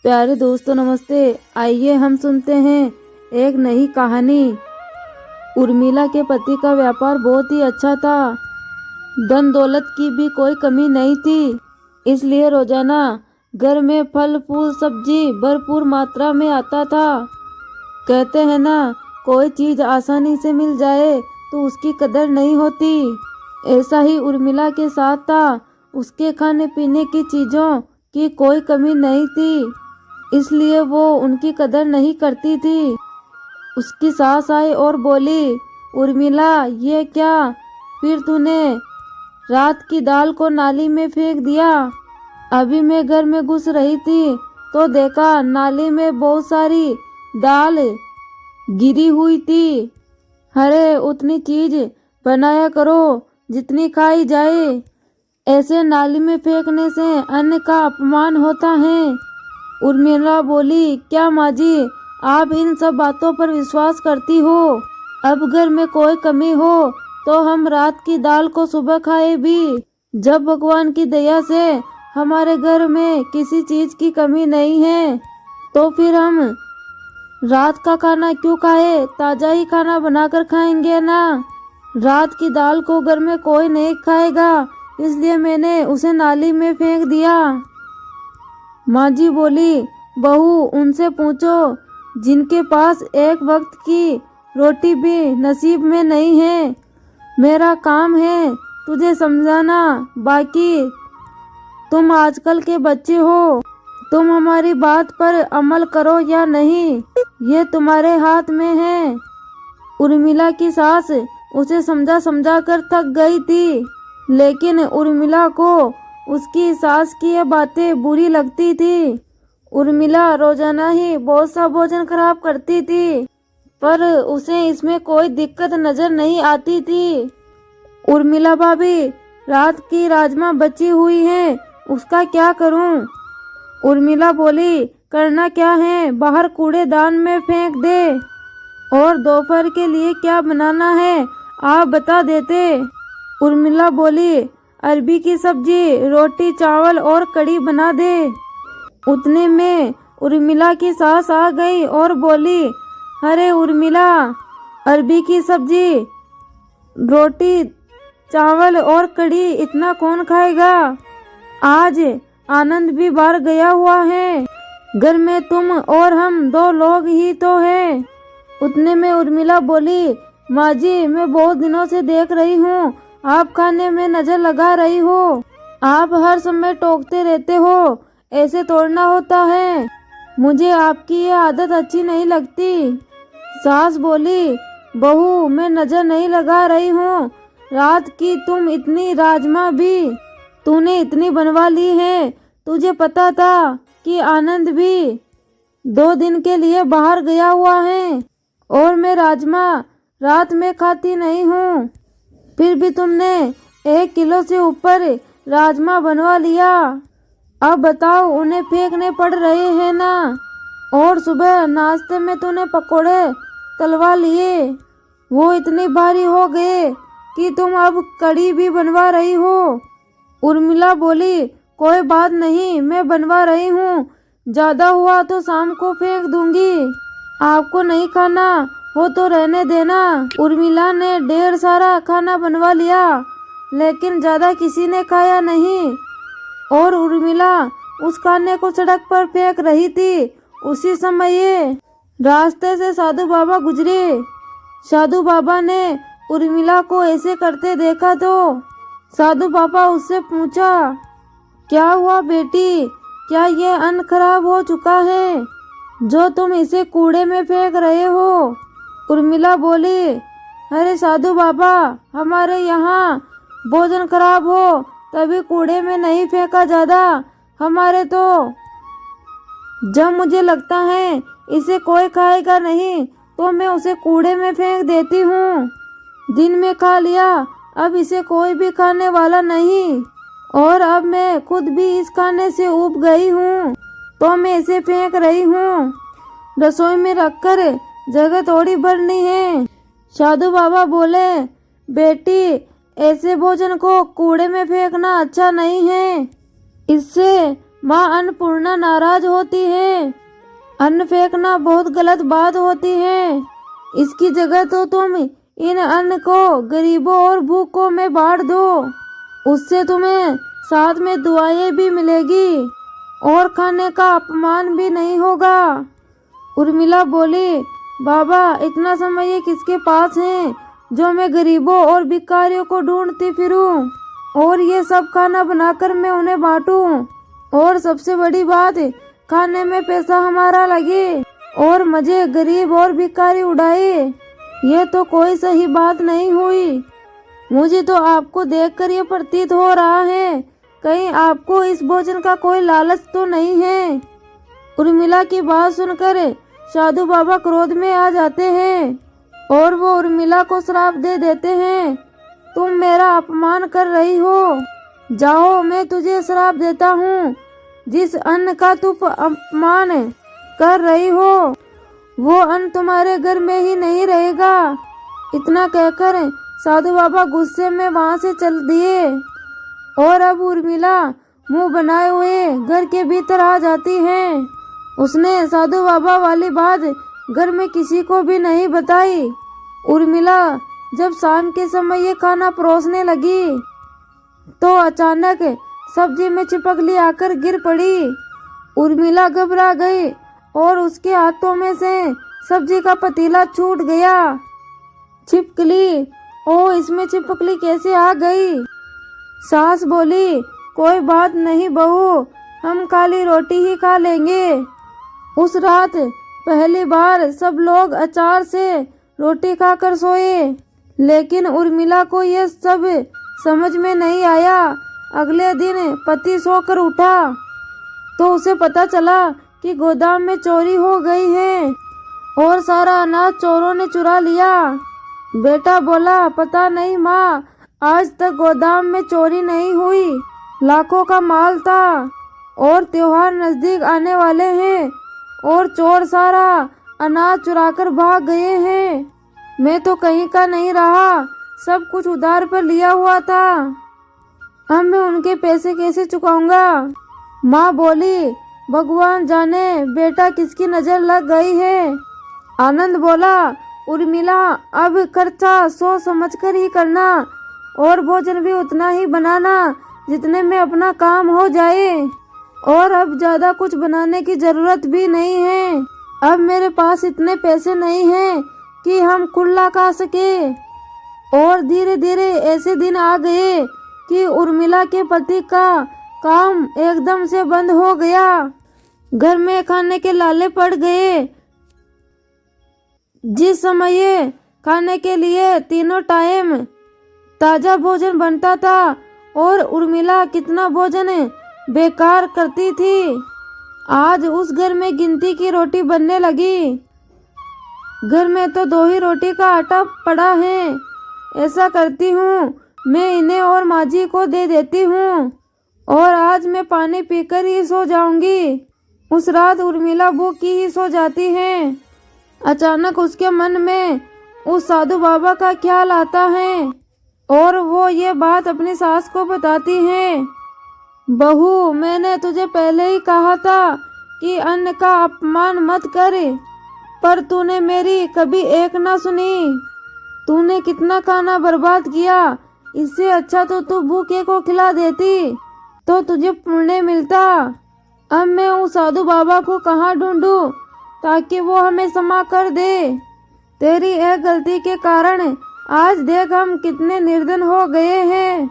प्यारे दोस्तों नमस्ते। आइए हम सुनते हैं एक नई कहानी। उर्मिला के पति का व्यापार बहुत ही अच्छा था। धन दौलत की भी कोई कमी नहीं थी, इसलिए रोजाना घर में फल फूल सब्जी भरपूर मात्रा में आता था। कहते हैं ना, कोई चीज आसानी से मिल जाए तो उसकी कदर नहीं होती। ऐसा ही उर्मिला के साथ था। उसके खाने पीने की चीजों की कोई कमी नहीं थी, इसलिए वो उनकी कदर नहीं करती थी। उसकी सास आई और बोली, उर्मिला ये क्या, फिर तूने रात की दाल को नाली में फेंक दिया। अभी मैं घर में घुस रही थी तो देखा नाली में बहुत सारी दाल गिरी हुई थी। अरे उतनी चीज बनाया करो जितनी खाई जाए, ऐसे नाली में फेंकने से अन्न का अपमान होता है। उर्मिला बोली, क्या माँ जी, आप इन सब बातों पर विश्वास करती हो? अब घर में कोई कमी हो तो हम रात की दाल को सुबह खाए भी। जब भगवान की दया से हमारे घर में किसी चीज की कमी नहीं है तो फिर हम रात का खाना क्यों खाए, ताजा ही खाना बनाकर खाएंगे ना। रात की दाल को घर में कोई नहीं खाएगा, इसलिए मैंने उसे नाली में फेंक दिया। माँ जी बोली, बहू उनसे पूछो जिनके पास एक वक्त की रोटी भी नसीब में नहीं है। मेरा काम है तुझे समझाना, बाकी तुम आजकल के बच्चे हो, तुम हमारी बात पर अमल करो या नहीं, ये तुम्हारे हाथ में है। उर्मिला की सास उसे समझा समझा कर थक गई थी, लेकिन उर्मिला को उसकी सास की ये बातें बुरी लगती थी। उर्मिला रोजाना ही बहुत सा भोजन खराब करती थी, पर उसे इसमें कोई दिक्कत नजर नहीं आती थी। उर्मिला भाभी, रात की राजमा बची हुई है, उसका क्या करूं? उर्मिला बोली, करना क्या है, बाहर कूड़ेदान में फेंक दे। और दोपहर के लिए क्या बनाना है आप बता देते। उर्मिला बोली, अरबी की सब्जी, रोटी चावल और कढ़ी बना दे। उतने में उर्मिला की सास आ गई और बोली, अरे उर्मिला, अरबी की सब्जी, रोटी चावल और कढ़ी इतना कौन खाएगा? आज आनंद भी बाहर गया हुआ है, घर में तुम और हम दो लोग ही तो हैं। उतने में उर्मिला बोली, माँ जी मैं बहुत दिनों से देख रही हूँ आप खाने में नजर लगा रही हो, आप हर समय टोकते रहते हो, ऐसे तोड़ना होता है, मुझे आपकी ये आदत अच्छी नहीं लगती। सास बोली, बहू मैं नजर नहीं लगा रही हूँ, रात की तुम इतनी राजमा भी तूने इतनी बनवा ली है, तुझे पता था कि आनंद भी 2 दिन के लिए बाहर गया हुआ है और मैं राजमा रात में खाती नहीं हूँ, फिर भी तुमने 1 किलो से ऊपर राजमा बनवा लिया। अब बताओ, उन्हें फेंकने पड़ रहे हैं ना। और सुबह नाश्ते में तूने पकोड़े तलवा लिए, वो इतने भारी हो गए कि तुम अब कढ़ी भी बनवा रही हो। उर्मिला बोली, कोई बात नहीं, मैं बनवा रही हूँ, ज्यादा हुआ तो शाम को फेंक दूंगी, आपको नहीं खाना हो तो रहने देना। उर्मिला ने ढेर सारा खाना बनवा लिया, लेकिन ज्यादा किसी ने खाया नहीं और उर्मिला उस खाने को सड़क पर फेंक रही थी। उसी समय रास्ते से साधु बाबा गुजरे। साधु बाबा ने उर्मिला को ऐसे करते देखा तो साधु बाबा उससे पूछा, क्या हुआ बेटी, क्या ये अन्न खराब हो चुका है जो तुम इसे कूड़े में फेंक रहे हो? उर्मिला बोली, अरे साधु बाबा, हमारे यहाँ भोजन खराब हो तभी कूड़े में नहीं फेंका जाता, हमारे तो जब मुझे लगता है इसे कोई खाएगा नहीं तो मैं उसे कूड़े में फेंक देती हूँ। दिन में खा लिया, अब इसे कोई भी खाने वाला नहीं, और अब मैं खुद भी इस खाने से ऊब गई हूँ तो मैं इसे फेंक रही हूँ। रसोई में रखकर जगह थोड़ी भरनी है। साधु बाबा बोले, बेटी ऐसे भोजन को कूड़े में फेंकना अच्छा नहीं है, इससे माँ अन्नपूर्णा नाराज होती है। अन्न फेंकना बहुत गलत बात होती है। इसकी जगह तो तुम इन अन्न को गरीबों और भूखों में बांट दो। उससे तुम्हें साथ में दुआएं भी मिलेगी और खाने का अपमान भी नहीं होगा। उर्मिला बोली, बाबा इतना समय ये किसके पास है जो मैं गरीबों और भिखारियों को ढूंढती फिरूं और ये सब खाना बनाकर मैं उन्हें बांटूं। और सबसे बड़ी बात, खाने में पैसा हमारा लगे और मजे गरीब और भिखारी उड़ाए। ये तो कोई सही बात नहीं हुई। मुझे तो आपको देखकर ये प्रतीत हो रहा है कहीं आपको इस भोजन का कोई लालच तो नहीं है। उर्मिला की बात सुनकर साधु बाबा क्रोध में आ जाते हैं और वो उर्मिला को श्राप दे देते हैं, तुम मेरा अपमान कर रही हो। जाओ, मैं तुझे श्राप देता हूँ। जिस अन्न का तुम अपमान कर रही हो वो अन्न तुम्हारे घर में ही नहीं रहेगा। इतना कहकर साधु बाबा गुस्से में वहां से चल दिए और अब उर्मिला मुंह बनाए हुए घर के भीतर आ जाती है। उसने साधु बाबा वाली बात घर में किसी को भी नहीं बताई। उर्मिला जब शाम के समय ये खाना परोसने लगी तो अचानक सब्जी में छिपकली आकर गिर पड़ी। उर्मिला घबरा गई और उसके हाथों में से सब्जी का पतीला छूट गया। छिपकली, ओ इसमें छिपकली कैसे आ गई? सास बोली, कोई बात नहीं बहू, हम काली रोटी ही खा लेंगे। उस रात पहली बार सब लोग अचार से रोटी खाकर सोए, लेकिन उर्मिला को यह सब समझ में नहीं आया। अगले दिन पति सोकर उठा तो उसे पता चला कि गोदाम में चोरी हो गई है और सारा अनाज चोरों ने चुरा लिया। बेटा बोला, पता नहीं माँ, आज तक गोदाम में चोरी नहीं हुई, लाखों का माल था और त्योहार नजदीक आने वाले हैं और चोर सारा अनाज चुराकर भाग गए हैं। मैं तो कहीं का नहीं रहा, सब कुछ उधार पर लिया हुआ था। अब मैं उनके पैसे कैसे चुकाऊंगा? माँ बोली, भगवान जाने बेटा किसकी नजर लग गई है। आनंद बोला, उर्मिला अब खर्चा सोच समझकर ही करना और भोजन भी उतना ही बनाना जितने में अपना काम हो जाए, और अब ज्यादा कुछ बनाने की जरूरत भी नहीं है। अब मेरे पास इतने पैसे नहीं हैं कि हम कुल्ला खा सके। और धीरे धीरे ऐसे दिन आ गए कि उर्मिला के पति का काम एकदम से बंद हो गया। घर में खाने के लाले पड़ गए। जिस समय खाने के लिए तीनों टाइम ताजा भोजन बनता था और उर्मिला कितना भोजन बेकार करती थी, आज उस घर में गिनती की रोटी बनने लगी। घर में तो 2 ही रोटी का आटा पड़ा है। ऐसा करती हूँ, मैं इन्हें और माजी को दे देती हूँ और आज मैं पानी पीकर ही सो जाऊंगी। उस रात उर्मिला भूखी ही सो जाती है। अचानक उसके मन में उस साधु बाबा का ख्याल आता है और वो ये बात अपनी सास को बताती है। बहू, मैंने तुझे पहले ही कहा था कि अन्न का अपमान मत कर, पर तूने मेरी कभी एक ना सुनी। तूने कितना खाना बर्बाद किया। इससे अच्छा तो तू भूखे को खिला देती तो तुझे पुण्य मिलता। अब मैं उस साधु बाबा को कहाँ ढूंढूं ताकि वो हमें क्षमा कर दे। तेरी एक गलती के कारण आज देख हम कितने निर्धन हो गए हैं।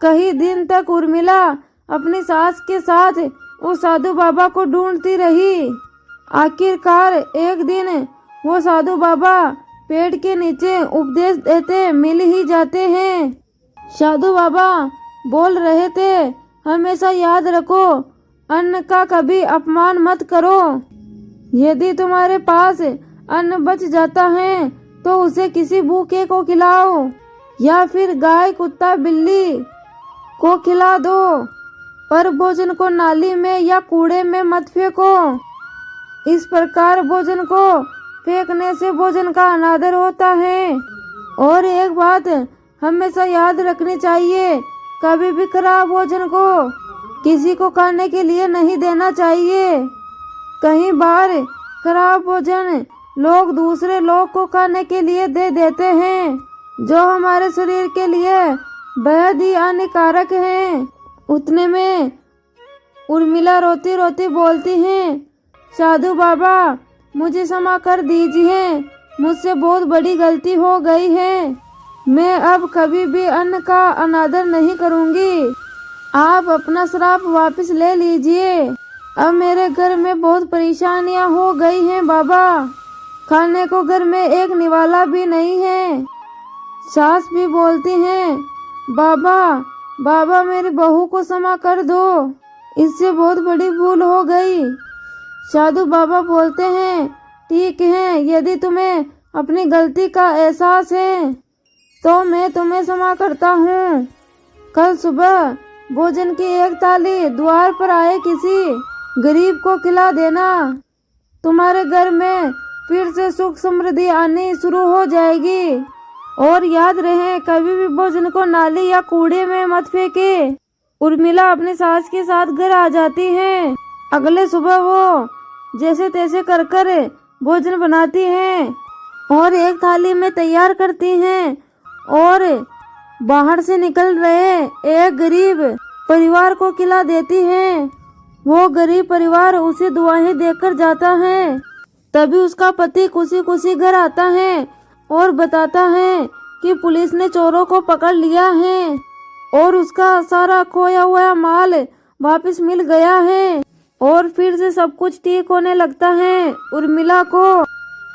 कई दिन तक उर्मिला अपनी सास के साथ उस साधु बाबा को ढूंढती रही। आखिरकार एक दिन वो साधु बाबा पेड़ के नीचे उपदेश देते मिल ही जाते हैं। साधु बाबा बोल रहे थे, हमेशा याद रखो, अन्न का कभी अपमान मत करो। यदि तुम्हारे पास अन्न बच जाता है तो उसे किसी भूखे को खिलाओ या फिर गाय, कुत्ता, बिल्ली को खिला दो, पर भोजन को नाली में या कूड़े में मत फेंको। इस प्रकार भोजन को फेंकने से भोजन का अनादर होता है। और एक बात हमेशा याद रखनी चाहिए, कभी भी खराब भोजन को किसी को खाने के लिए नहीं देना चाहिए। कई बार खराब भोजन लोग दूसरे लोग को खाने के लिए दे देते हैं, जो हमारे शरीर के लिए बेहद ही हानिकारक है। उतने में उर्मिला रोती रोती बोलती है, साधु बाबा मुझे क्षमा कर दीजिए, मुझसे बहुत बड़ी गलती हो गई है। मैं अब कभी भी अन्न का अनादर नहीं करूंगी। आप अपना श्राप वापस ले लीजिए। अब मेरे घर में बहुत परेशानियां हो गई हैं बाबा। खाने को घर में एक निवाला भी नहीं है। सास भी बोलती हैं, बाबा बाबा मेरी बहू को क्षमा कर दो, इससे बहुत बड़ी भूल हो गई। साधु बाबा बोलते हैं, ठीक है, यदि तुम्हें अपनी गलती का एहसास है तो मैं तुम्हें क्षमा करता हूँ। कल सुबह भोजन की एक थाली द्वार पर आए किसी गरीब को खिला देना। तुम्हारे घर में फिर से सुख समृद्धि आनी शुरू हो जाएगी। और याद रहे, कभी भी भोजन को नाली या कूड़े में मत फेंके। उर्मिला अपनी सास के साथ घर आ जाती है। अगले सुबह वो जैसे तैसे कर भोजन बनाती हैं और एक थाली में तैयार करती हैं और बाहर से निकल रहे एक गरीब परिवार को खिला देती हैं। वो गरीब परिवार उसे दुआएं देकर जाता है। तभी उसका पति खुशी खुशी घर आता है और बताता है कि पुलिस ने चोरों को पकड़ लिया है और उसका सारा खोया हुआ माल वापस मिल गया है और फिर से सब कुछ ठीक होने लगता है। उर्मिला को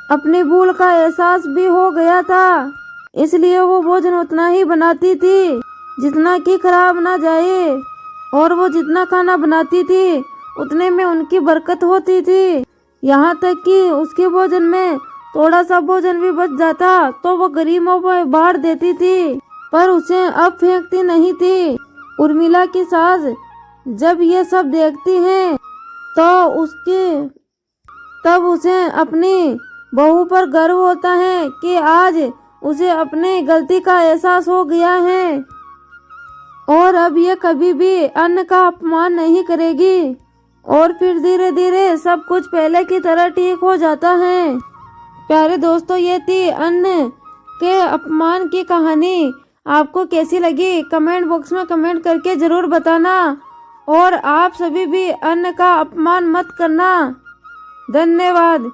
अपनी भूल का एहसास भी हो गया था, इसलिए वो भोजन उतना ही बनाती थी जितना कि खराब ना जाए, और वो जितना खाना बनाती थी उतने में उनकी बरकत होती थी। यहाँ तक कि उसके भोजन में थोड़ा सा भोजन भी बच जाता तो वो गरीबों पर बांट देती थी, पर उसे अब फेंकती नहीं थी। उर्मिला की सास जब ये सब देखती है तो तब उसे अपनी बहू पर गर्व होता है कि आज उसे अपनी गलती का एहसास हो गया है और अब ये कभी भी अन्न का अपमान नहीं करेगी। और फिर धीरे धीरे सब कुछ पहले की तरह ठीक हो जाता है। प्यारे दोस्तों, ये थी अन्न के अपमान की कहानी। आपको कैसी लगी कमेंट बॉक्स में कमेंट करके जरूर बताना, और आप सभी भी अन्न का अपमान मत करना। धन्यवाद।